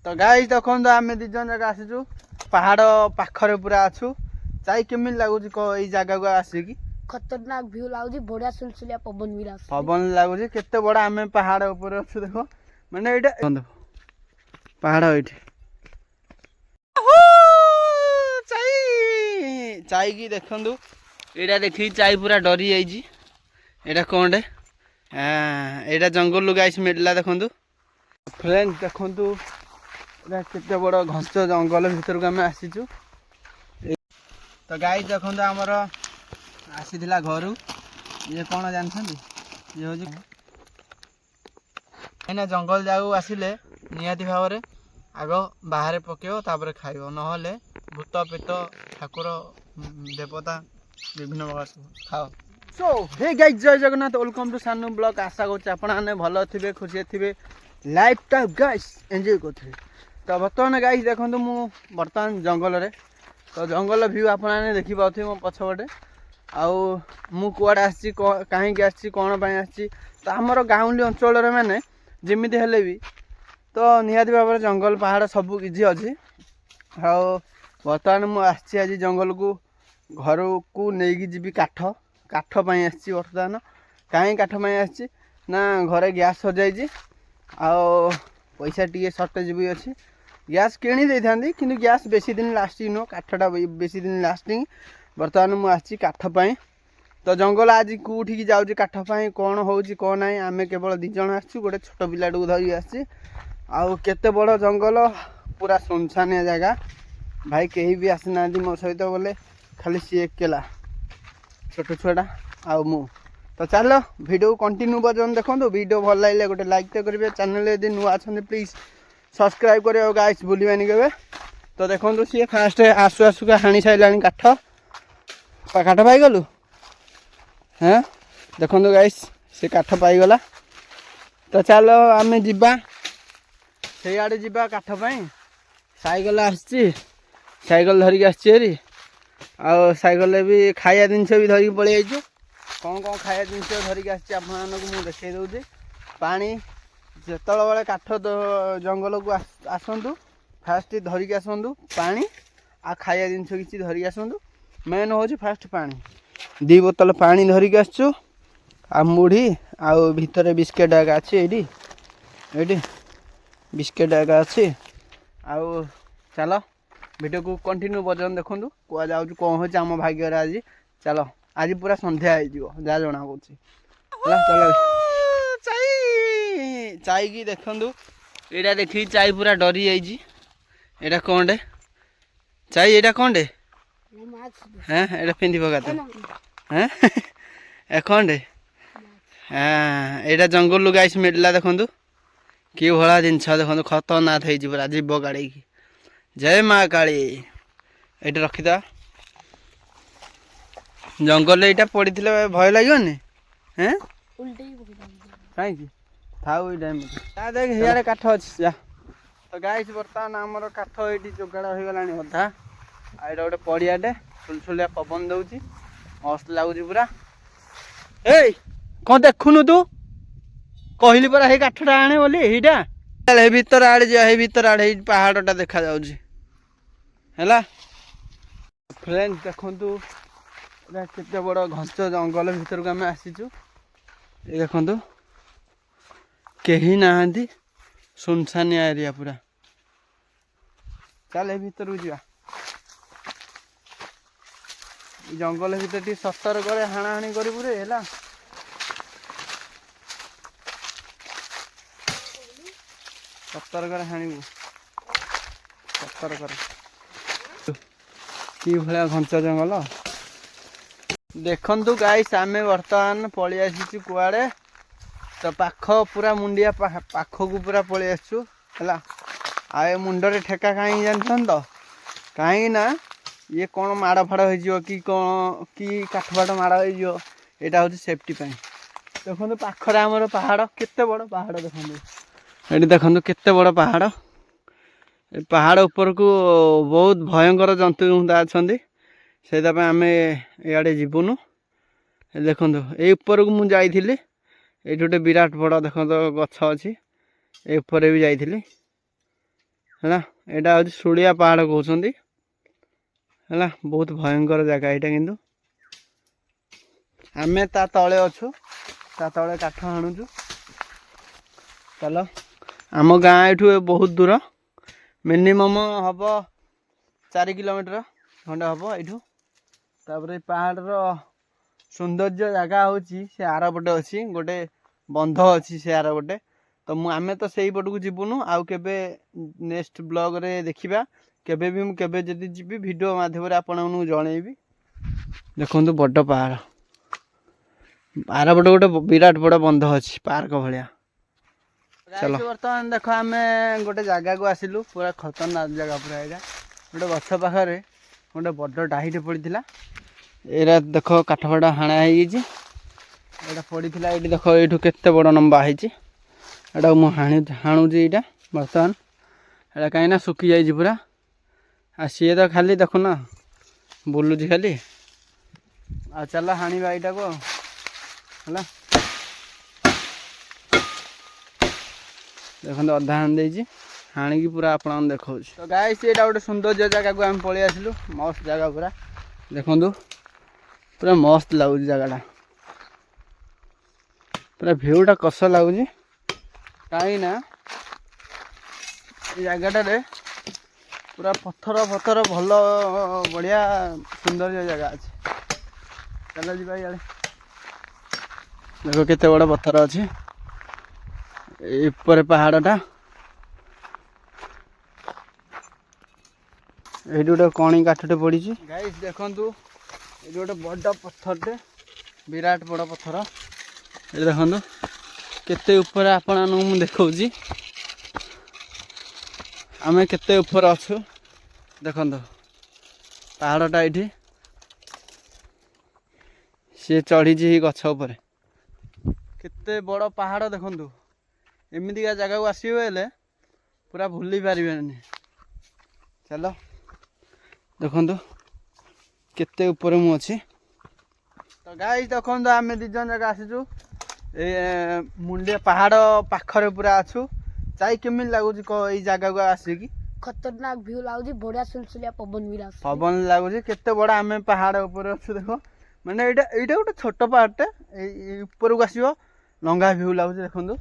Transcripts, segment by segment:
तो गाइस देखो आम दी जन जगह आसीचु पहाड़ पाखरे पूरा अच्छु चाई केमी लगुच ये जगह को आसिकी खतरनाक व्यू लागुची बढ़िया सुलसुलिया पवन भी लागुची पवन लगुच केते बड़ा आम पहाड़ ऊपर अच्छु देखो माने एटा पहाड़ एठी चाई चाई की देखंदु एटा देखि चाई पूरा डरी जाइजी एटा कोंडे एटा जंगल गाइस मिलला देखंदु फ्रेंड्स देखंदु केते बड़ घंच जंगल भीतर को आम आसीचु तो गाइस देखंदु हमर आसीथिला घरु ये कौन जानछंदी ये होजी एना जंगल जाऊ आसिले नियाती भावरे आग बाहर पकेओ तापर खाइबो नहले भूत पेट ठाकुर देवता विभिन्न प्रकार खाओ सो हे गाइस जय जगन्नाथ वेलकम टू सानू ब्लॉग आशा करछ आपण आने भलो थिबे खुशी थिबे लाइफ टाइम गाइस एंजॉय करथिबे तो बर्तमान गाइस देखंतु मु बर्तमान जंगल रे तो जंगल व्यू आपण आने देखि पाउथि मो पछपटे आउ मु कुआडे आछि काहे के आछि कोन पय आछि तो हमर गाउली अंचल रे माने जेमिति हेले भी तो निहाती भाव जंगल पहाड़ सब किसी अच्छी आउ बर्तमान मु आछि आज जंगल को घर को नहीं जीवी काठ काठ पई आछि बर्तमान काहे काठ पई आछि ना घरे गैस सजाई आउ पैसा टी सर्टेज भी अच्छी गैस किणी दे थांदी किंतु गैस बेसी दिन लास्टिंग नो काठटा बेसी दिन लास्टिंग बर्तमान मु आछि काठ पई तो जंगल आज कौटी जाऊँ काठ पाई कौन होची कौन ना आम केवल दी जन आसु गोटे छोट पिला धरी आसी आउ केते बड़ जंगल पूरा सुनसानिया जगह भाई कहीं भी आसीना मो सहित बोले खाली सी एकेला छोट छुआटा आउ मु तो चलो वीडियो कंटिन्यू पर्यटन देखो वीडियो भल लगे गोटे लाइक तो करेंगे चैनल यदि नुआ अच्छा प्लीज सब्सक्राइब करें गाइस भूलवानी के तो देखो सी फास्ट आसु आसुका हाणी सारा काठ काठ पाई गलु हाँ देखो गाइस से काठ पाईगला तो चलो आम जीवा से आड़े जीवा काठ पाई साइकेल आसी साइकेल धरिक आसी साइकेल भी खाया जिनस भी धरिक पलि आईचु कौन कौन खाया जिनस धरिक आसी आपको देखा दूसरी पानी जिते बड़े काठ जंगल को आसतु फास्ट धरिक आसतु पानी आ खाया जिनस किसी धरिक आसतु मेन हूँ फास्ट पानी 2 बोतल पानी धरिक आसचु आ मुढ़ी आउ भितर बिस्केट आगा अच्छी ये बिस्केट आगा अच्छी आउ चलो वीडियो को कंटिन्यू पर्यटन देखूँ कह जाऊँ कौन हो आम भाग्य आज चलो आज पूरा संध्या हो जहाँ जना चलो चाई की देखु यहाँ देखी चाई पूरा डरी जाइए कौन चाई ये कौन हाँ ये पिंधि पका तो हाँ कौन हाँ यहाँ जंगल गाइस मिलला देखु कि भला जिनस देखो खतरनाक हो जीव गाड़ी की जय माँ काली ये रखीद जंगल यहाँ पड़ी भय लगे हाँ कहीं थाऊ देख हियारे काठ अच्छी जा तो गाइस बर्तमान आमर काठ ये जोगाड़ हो गला अधा आ गोटे पड़ियाटे सुलसुलिया पवन दौर मस्त लगुच पूरा ए कौन देखुनु तू कहली परा हे काठटा आने बोली यहीटा भीतर आड़े जा भीतर आड़े पहाड़टा देखा जाउची हैला फ्रेंड्स देखंतु केते बड़ घंच जंगल भीतर को आम आसीचु ये देखंतु कहीं नहांती सुनसानिया एरिया पूरा चल भीतर को जा जंगल भीतर टी सतर्क हाणाहाणी करू रे है सतर्क हाणु सतर्क कि भाया घंच जंगल देखु गाइस आम बर्तमान पलि आसी कुआड़े तो पाख पूरा मुंडिया पाख को पूरा पलि आसु है आ मुंडरे ठेका कहीं जानते तो कहीं ना ये कौन माड़ फाड़ हो कि कौन कि काठ फाट माड़ हो यहाँ हूँ सेफ्टी देखो पाखर आमर पहाड़ केते बड़ पहाड़ देखो ये देखो केते बड़ पहाड़ पहाड़ ऊपर को बहुत भयंकर जंतु जुंता अच्छा से आम इे जीवुनु देखो ये ऊपर को मुझे ये गोटे विराट बड़ देख गछ अच्छी ऊपर भी जाइली ହେଲା ଏଇଟା ହେଉଛି ଶୁଳିଆ ପାହାଡ଼ କହୁଛନ୍ତି ହେଲା ବହୁତ ଭୟଙ୍କର ଜାଗା ଏଇଟା କିନ୍ତୁ ଆମେ ତା ତଳେ ଅଛୁ ତା ତଳେ କାଠ ଆଣୁଛୁ ଚାଲ ଆମ ଗାଁ ଏଠୁ ବହୁତ ଦୂର ମିନିମମ୍ ହବ 4 କିଲୋମିଟର ଖଣ୍ଡେ ହବ ଏଇଠୁ ତାପରେ ପାହାଡ଼ର ସୌନ୍ଦର୍ଯ୍ୟ ଜାଗା ହେଉଛି ସେ ଆରପଟେ ଅଛି ଗୋଟେ ବନ୍ଧ ଅଛି ସେ ଆରପଟେ ତ ଆମେ ତ ସେଇପଟକୁ ଯିବୁନୁ ଆଉ କେବେ ନେକ୍ସଟ ବ୍ଲଗରେ ଦେଖିବା କେବେ ବି ମୁଁ କେବେ ଯଦି ଯିବି ଭିଡ଼ିଓ ମାଧ୍ୟମରେ ଆପଣମାନଙ୍କୁ ଜଣେଇବି ଦେଖନ୍ତୁ ବଡ଼ ପାହାଡ଼ ଆରପଟେ ଗୋଟେ ବିରାଟ ବଡ଼ ବନ୍ଧ ଅଛି ପାର୍କ ଭଳିଆ ଚାଲ ବର୍ତ୍ତମାନ ଦେଖ ଆମେ ଗୋଟେ ଜାଗାକୁ ଆସିଲୁ ପୁରା ଖତରନାକ ଜାଗା ପୁରା ଏଇଟା ଗୋଟେ ଗଛ ପାଖରେ ଗୋଟେ ବଡ଼ ଡାହିଟେ ପଡ଼ିଥିଲା ଏଇଟା ଦେଖ କାଠ ଫାଟ ହାଣା ହେଇଯାଇଛି ଏଇଟା ପଡ଼ିଥିଲା ଏଇଠି ଦେଖ ଏଇଠୁ କେତେ ବଡ଼ ଲମ୍ବା ହେଇଛି ଏଇଟା ମୁଁ ହାଣୁଛି ଏଇଟା ବର୍ତ୍ତମାନ ଏଇଟା କାହିଁକି ନା ଶୁଖି ଯାଇଛି ପୁରା ଆଉ ସିଏ ତ ଖାଲି ଦେଖୁନ ବୁଲୁଛି ଖାଲି ଆଉ ଚାଲ ହାଣିବା ଏଇଟାକୁ ଆଉ ହେଲା ଦେଖନ୍ତୁ ଅଧା ହାଣି ଦେଇଛି ହାଣିକି ପୁରା ଆପଣଙ୍କୁ ଦେଖାଉଛି ତ ଗାଇସ୍ ଏଇଟା ଗୋଟେ ସୌନ୍ଦର୍ଯ୍ୟ ଜାଗାକୁ ଆମେ ପଳେଇ ଆସିଲୁ ମସ୍ତ ଜାଗା ପୁରା ଦେଖନ୍ତୁ ପୁରା ମସ୍ତ ଲାଗୁଛି ଜାଗାଟା ପୁରା ଭିୟୁଟା କଷ ଲାଗୁଛି କାହିଁକି ନା ଏ ଜାଗାଟାରେ ପୁରା ପଥର ଭଲ ବଢ଼ିଆ ସୌନ୍ଦର୍ଯ୍ୟ ଜାଗା ଅଛି ଚାଲ ଯିବା ଇଆଡ଼େ ଦେଖ କେତେ ବଡ଼ ପଥର ଅଛି ଉପରେ ପାହାଡ଼ଟା ଏଇଠି ଗୋଟେ କଣି କାଠଟେ ପଡ଼ିଛି ଗାଇସ୍ ଦେଖନ୍ତୁ ଏଇଠି ଗୋଟେ ବଡ଼ ପଥରଟେ ବିରାଟ ବଡ଼ ପଥର ଏଠି ଦେଖନ୍ତୁ କେତେ ଉପରେ ଆପଣମାନଙ୍କୁ ମୁଁ ଦେଖାଉଛି ଆମେ କେତେ ଉପରେ ଅଛୁ ଦେଖନ୍ତୁ ପାହାଡ଼ଟା ଏଇଠି ସିଏ ଚଢ଼ିଛି ଏଇ ଗଛ ଉପରେ କେତେ ବଡ଼ ପାହାଡ଼ ଦେଖନ୍ତୁ ଏମିତିକା ଜାଗାକୁ ଆସିବେ ହେଲେ ପୁରା ଭୁଲି ପାରିବେନି ଚାଲ ଦେଖନ୍ତୁ କେତେ ଉପରେ ମୁଁ ଅଛି ତ ଗାଇସ୍ ଦେଖନ୍ତୁ ଆମେ 2 ଜଣ ଯାକ ଆସିଛୁ ଏ ମୁଣ୍ଡିଆ ପାହାଡ଼ ପାଖରେ ପୁରା ଅଛୁ ଯାଇ କେମିତି ଲାଗୁଛି ଏଇ ଜାଗାକୁ ଆସିକି ଖତରନାକ ଭିଉ ଲାଗୁଛି ବଢିଆ ସୁଲସୁଲିଆ ପବନ ବି ଲାଗୁଛି ପବନ ଲାଗୁଛି କେତେ ବଡ଼ ଆମେ ପାହାଡ଼ ଉପରେ ଅଛୁ ଦେଖ ମାନେ ଏଇଟା ଗୋଟେ ଛୋଟ ପାହାଡ଼ଟେ ଏଇ ଉପରକୁ ଆସିବ ଲଙ୍ଗା ଭିଉ ଲାଗୁଛି ଦେଖନ୍ତୁ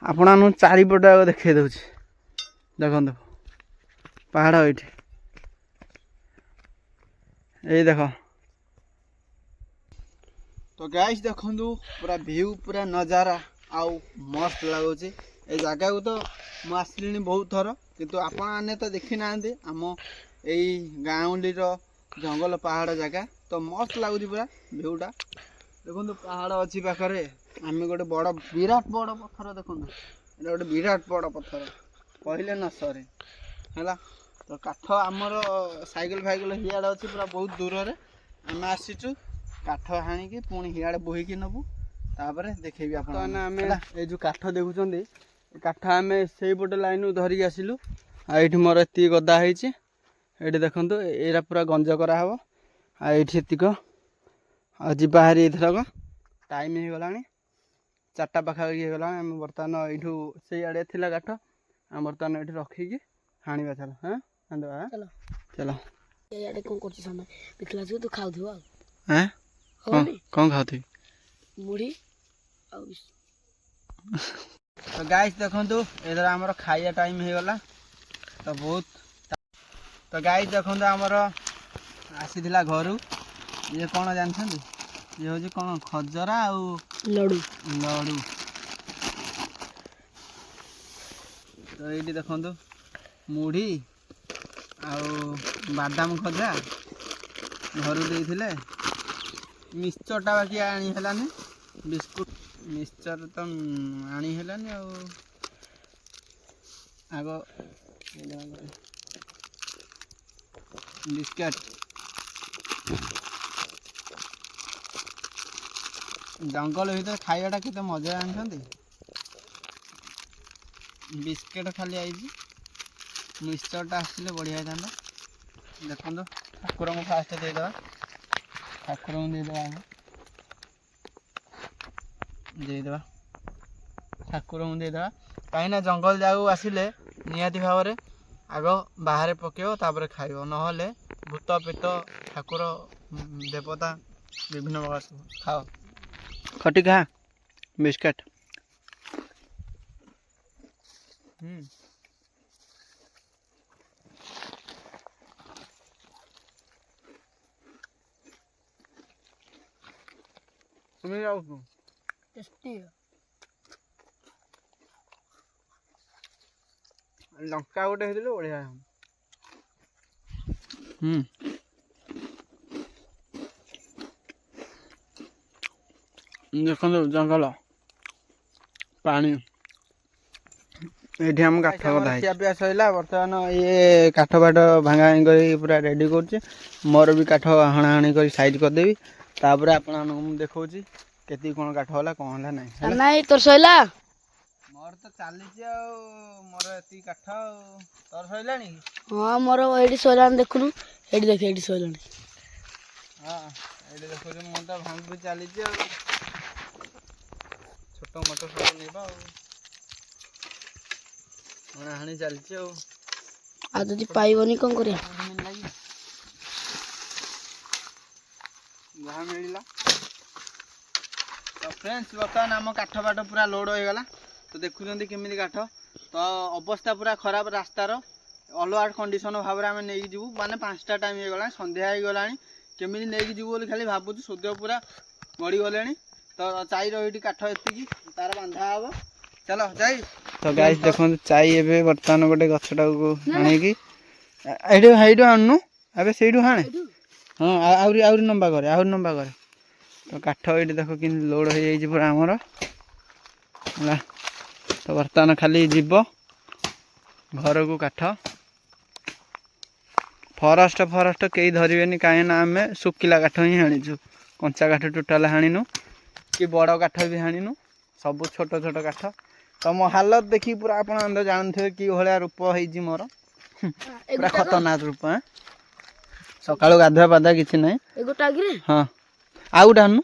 ଆପଣମାନଙ୍କୁ ଚାରିପଟ ଆଗ ଦେଖେଇ ଦେଉଛି ଦେଖନ୍ତୁ ପାହାଡ଼ ଏଇଠି ଏଇ ଦେଖ ତ ଗାଇସ୍ ଦେଖନ୍ତୁ ପୁରା ଭିଉ ପୁରା ନଜାରା ଆଉ ମସ୍ତ ଲାଗୁଛି ଏ ଜାଗାକୁ ତ ମୁଁ ଆସିଲିଣି ବହୁତ ଥର କିନ୍ତୁ ଆପଣମାନେ ତ ଦେଖିନାହାନ୍ତି ଆମ ଏଇ ଗାଉଁଲିର ଜଙ୍ଗଲ ପାହାଡ଼ ଜାଗା ତ ମସ୍ତ ଲାଗୁଛି ପୁରା ଭିଉଟା ଦେଖନ୍ତୁ ପାହାଡ଼ ଅଛି ପାଖରେ ଆମେ ଗୋଟେ ବଡ଼ ବିରାଟ ବଡ଼ ପଥର ଦେଖନ୍ତୁ ଏଇଟା ଗୋଟେ ବିରାଟ ବଡ଼ ପଥର କହିଲେ ନ ସରେ ହେଲା ତ କାଠ ଆମର ସାଇକେଲ ହିଆଡ଼େ ଅଛି ପୁରା ବହୁତ ଦୂରରେ ଆମେ ଆସିଛୁ କାଠ ହାଣିକି ପୁଣି ହିଆଡ଼େ ବୋହିକି ନେବୁ ତାପରେ ଦେଖେଇବି ଆପଣମାନେ ଆମେ ଏଇ ଯେଉଁ କାଠ ଦେଖୁଛନ୍ତି କାଠ ଆମେ ସେଇପଟେ ଲାଇନରୁ ଧରିକି ଆସିଲୁ ଆଉ ଏଇଠି ମୋର ଏତିକି ଗଦା ହେଇଛି ଏଇଠି ଦେଖନ୍ତୁ ଏଇଟା ପୁରା ଗଞ୍ଜ କରାହେବ ଆଉ ଏଇଠି ଏତିକ ଆଉ ଯିବା ହାରି ଏଥରକ ଟାଇମ୍ ହେଇଗଲାଣି 4ଟା ପାଖାପାଖି ହେଇଗଲାଣି ଆମେ ବର୍ତ୍ତମାନ ଏଇଠୁ ସେଇଆଡ଼େ ଥିଲା କାଠ ଆମେ ବର୍ତ୍ତମାନ ଏଇଠି ରଖିକି ହାଣିବା ଚାଲ ହଁ ହାଣିଦେବା ଚାଲ ଚାଲ ଏଇଆଡେ କ'ଣ କରୁଛି ସାମା ଦେଖିଲା ତୁ ଖାଉଥିବ ଆଉ କ'ଣ ଖାଉଥିବି ମୁଢ଼ି ଆଉ ତ ଗାଇସ୍ ଦେଖନ୍ତୁ ଏଥର ଆମର ଖାଇବା ଟାଇମ୍ ହେଇଗଲା ତ ବହୁତ ତ ଗାଇସ୍ ଦେଖନ୍ତୁ ଆମର ଆସିଥିଲା ଘରୁ ଇଏ କ'ଣ ଜାଣିଛନ୍ତି ଇଏ ହେଉଛି କ'ଣ ଖଜରା ଆଉ ଲଡ଼ୁ ତ ଏଇଠି ଦେଖନ୍ତୁ ମୁଢ଼ି ଆଉ ବାଦାମ ଖଜା ଘରୁ ଦେଇଥିଲେ ମିକ୍ସଚରଟା ବାକି ଆଣି ହେଲାନି ବିସ୍କୁଟ ମିକ୍ସଚର ତ ଆଣି ହେଲାନି ଆଉ ଆଗ ବିସ୍କୁଟ ଜଙ୍ଗଲ ଭିତରେ ଖାଇବାଟା କେତେ ମଜା ଜାଣିଛନ୍ତି ବିସ୍କୁଟ ଖାଲି ଆଇଛି ମିକ୍ସଚରଟା ଆସିଥିଲେ ବଢ଼ିଆ ହେଇଥାନ୍ତା ଦେଖନ୍ତୁ ଠାକୁରଙ୍କୁ ଫାଷ୍ଟ ଦେଇଦେବା ଠାକୁରଙ୍କୁ ଦେଇଦେବା ଠାକୁରଙ୍କୁ ଦେଇଦେବା କାହିଁକିନା ଜଙ୍ଗଲ ଜାଗାକୁ ଆସିଲେ ନିହାତି ଭାବରେ ଆଗ ବାହାରେ ପକେଇବ ତାପରେ ଖାଇବ, ନହେଲେ ଭୂତ ପେତ ଠାକୁର ଦେବତା ବିଭିନ୍ନ ପ୍ରକାର ସବୁ ଖାଅ। ଖଟି ଖା ବିସ୍କେଟ୍। তুমি ଯାଉଛୁ टेस्टी ଲଙ୍କା ଗୋଟେ ହେଇଥିଲେ ବଢିଆ। ଦେଖନ୍ତୁ ଜଙ୍ଗଲ ପାଣି ଏଇଠି ଆମ କାଠ ଖିଆ ପିଆ ସରିଲା। ବର୍ତ୍ତମାନ ଇଏ କାଠ ଫାଠ ଭାଙ୍ଗା ଭାଙ୍ଗି କରି ପୁରା ରେଡି କରୁଛି। ମୋର ବି କାଠ ହଣାହଣି କରି ସାଇଜ୍ କରିଦେବି, ତାପରେ ଆପଣମାନଙ୍କୁ ମୁଁ ଦେଖଉଛି କେତିକି କ'ଣ କାଠ ହେଲା କ'ଣ ହେଲା ନାହିଁ। ନାଇଁ ତୋର ସଇଲା? ମୋର ତ ଚାଲିଛି ଆଉ, ମୋର ଏତିକି କାଠ ଆଉ। ତୋର ସଇଲାଣି? ହଁ ମୋର ଏଇଠି ସଇଲାଣି, ଦେଖୁନୁ ଏଇଠି ଦେଖ, ଏଇଠି ସଇଲାଣି। ହଁ ଏଇଠି ଦେଖୁଛୁ, ମୁଁ ତ ଭାଙ୍ଗି ଚାଲିଛି ଆଉ। ଛୋଟ ମୋଟ ସବୁ ନେବା ଆଉ, ହଣାହଣି ଚାଲିଛି ଆଉ। ଆଉ ଯଦି ପାଇବନି କ'ଣ କରିବା? ଯାହା ମିଳିଲା। ତ ଫ୍ରେଣ୍ଡସ୍, ବର୍ତ୍ତମାନ ଆମ କାଠ ଫାଠ ପୁରା ଲୋଡ଼ ହେଇଗଲା। ତ ଦେଖୁଛନ୍ତି କେମିତି କାଠ, ତ ଅବସ୍ଥା ପୁରା ଖରାପ ରାସ୍ତାର। ଅଲୱାର୍ଡ କଣ୍ଡିସନ ଭାବରେ ଆମେ ନେଇକି ଯିବୁ, ମାନେ 5ଟା ଟାଇମ୍ ହେଇଗଲାଣି, ସନ୍ଧ୍ୟା ହେଇଗଲାଣି। କେମିତି ନେଇକି ଯିବୁ ବୋଲି ଖାଲି ଭାବୁଛୁ, ସୂର୍ଯ୍ୟ ପୁରା ଗଡ଼ିଗଲେଣି। ତ ଚାଇର ଏଇଠି କାଠ ଏତିକି ତାର ବାନ୍ଧା ହବ। ଚାଲ ଯାଇ। ତ ଗାଇସ୍ ଦେଖନ୍ତୁ, ଚାଇ ଏବେ ବର୍ତ୍ତମାନ ଗୋଟେ ଗଛଟାକୁ ହାଣିକି ଏଇଠୁ ଆଣୁନୁ, ଏବେ ସେଇଠୁ ହାଣେ। ହଁ ଆହୁରି ଲମ୍ବା କରେ, ଆହୁରି ଲମ୍ବା କରେ। ତ କାଠ ଏଇଠି ଦେଖ କେମିତି ଲୋଡ଼ ହେଇଯାଇଛି ପୁରା ଆମର ହେଲା। ତ ବର୍ତ୍ତମାନ ଖାଲି ଯିବ ଘରକୁ କାଠ। ଫରେଷ୍ଟ କେହି ଧରିବେନି, କାହିଁକିନା ଆମେ ଶୁଖିଲା କାଠ ହିଁ ହାଣିଛୁ। କଞ୍ଚା କାଠ ଟୋଟାଲ ହାଣିନୁ, କି ବଡ଼ କାଠ ବି ହାଣିନୁ, ସବୁ ଛୋଟ ଛୋଟ କାଠ। ତ ମୋ ହାଲତ ଦେଖିକି ପୁରା ଆପଣ ଜାଣୁଥିବେ କି ଭଳିଆ ରୂପ ହେଇଛି ମୋର, ପୁରା ଖତରନାକ ରୂପ। ସକାଳୁ ଗାଧୁଆ ପାଧୁଆ କିଛି ନାହିଁ। ହଁ ଆଉ ଗୋଟେ ଆଣୁନୁ।